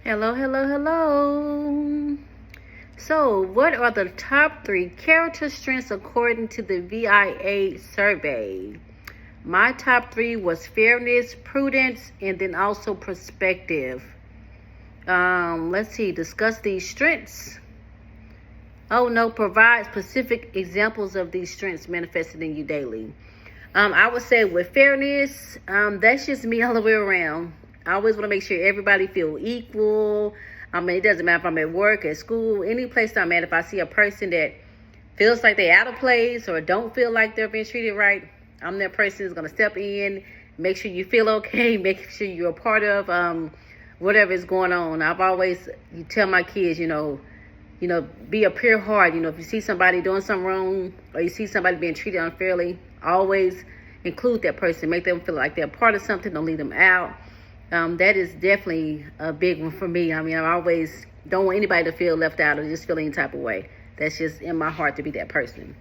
Hello, hello, hello. So, what are the top 3 character strengths according to the VIA survey? My top 3 was fairness, prudence, and then also perspective. Let's see, discuss these strengths. Oh no, provide specific examples of these strengths manifested in you daily. I would say with fairness, that's just me all the way around. I always want to make sure everybody feel equal. I mean, it doesn't matter if I'm at work, at school, any place I'm at. If I see a person that feels like they're out of place or don't feel like they're being treated right, I'm that person who's going to step in, make sure you feel okay, make sure you're a part of whatever is going on. I've always tell my kids, be a pure heart. If you see somebody doing something wrong or you see somebody being treated unfairly, always include that person. Make them feel like they're part of something. Don't leave them out. That is definitely a big one for me. I mean, I always don't want anybody to feel left out or just feel any type of way. That's just in my heart to be that person.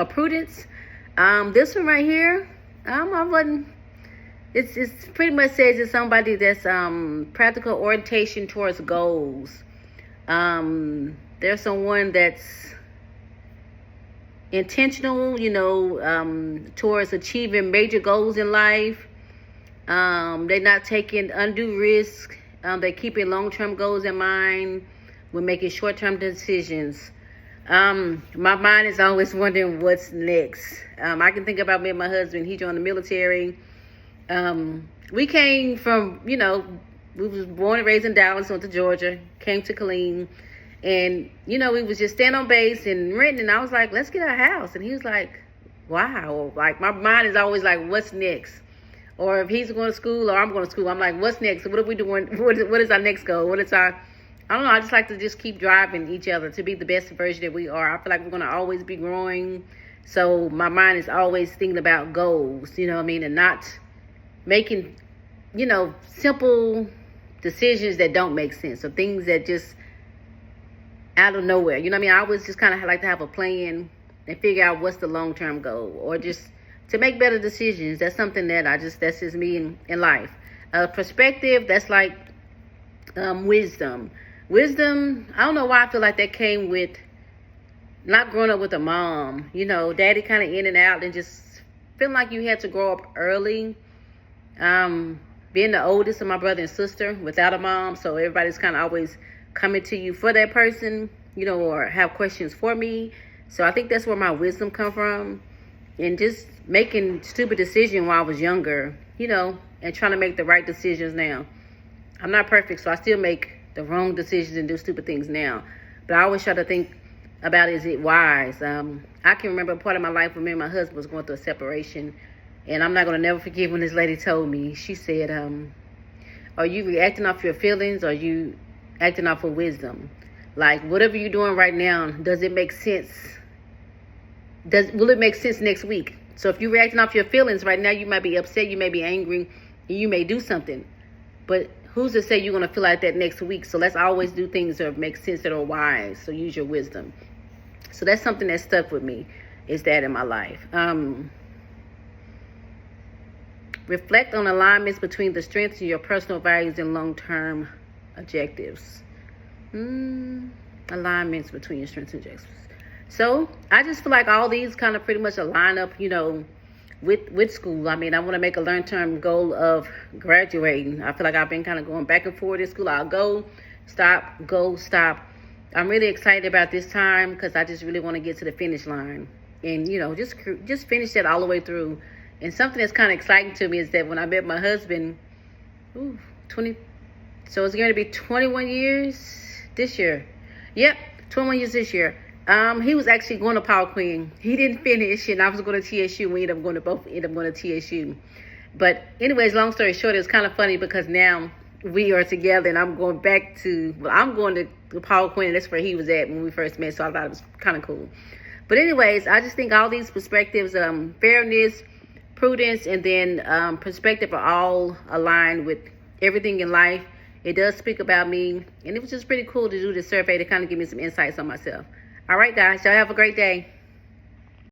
Prudence. This one right here, I wasn't. It's pretty much says it's somebody that's practical orientation towards goals. There's someone that's intentional, towards achieving major goals in life. They're not taking undue risk. They're keeping long-term goals in mind when making short-term decisions. My mind is always wondering what's next. I can think about me and my husband. He joined the military. We came from, we was born and raised in Dallas, went to Georgia, came to Killeen. And, we was just staying on base and renting. And I was like, let's get a house. And he was like, wow. Like, my mind is always like, what's next? Or if he's going to school or I'm going to school, I'm like, what's next? What are we doing? What is our next goal? What is our, I don't know. I just like to just keep driving each other to be the best version that we are. I feel like we're going to always be growing. So my mind is always thinking about goals, and not making, simple decisions that don't make sense or things that just out of nowhere. I always just kind of like to have a plan and figure out what's the long-term goal or just to make better decisions. That's something that that's just me in life. Perspective, that's like wisdom. Wisdom, I don't know why I feel like that came with not growing up with a mom. Daddy kind of in and out and just feeling like you had to grow up early. Being the oldest of my brother and sister without a mom, so everybody's kind of always coming to you for that person, or have questions for me. So I think that's where my wisdom come from. And just making stupid decisions while I was younger, and trying to make the right decisions now. I'm not perfect, so I still make the wrong decisions and do stupid things now. But I always try to think about, is it wise? I can remember a part of my life when me and my husband was going through a separation. And I'm not going to never forget when this lady told me, she said, are you reacting off your feelings or are you acting off of wisdom? Like, whatever you're doing right now, does it make sense? Will it make sense next week? So if you're reacting off your feelings right now, you might be upset, you may be angry, and you may do something. But who's to say you're going to feel like that next week? So let's always do things that make sense, that are wise. So use your wisdom. So that's something that stuck with me, is that in my life. Reflect on alignments between the strengths of your personal values and long-term objectives. Alignments between your strengths and objectives. So I just feel like all these kind of pretty much align up, with school. I mean, I want to make a long-term goal of graduating. I feel like I've been kind of going back and forth in school. I'll go, stop. I'm really excited about this time because I just really want to get to the finish line and, just finish that all the way through. And something that's kind of exciting to me is that when I met my husband, so it's going to be 21 years this year. Yep, 21 years this year. He was actually going to Paul Quinn. He didn't finish, and I was going to TSU. We ended up going to TSU. But anyways, long story short, it's kind of funny because now we are together, and I'm going to Paul Quinn, and that's where he was at when we first met, so I thought it was kind of cool. But anyways, I just think all these perspectives, fairness, prudence, and then perspective are all aligned with everything in life. It does speak about me, and it was just pretty cool to do this survey to kind of give me some insights on myself. All right, guys, y'all have a great day.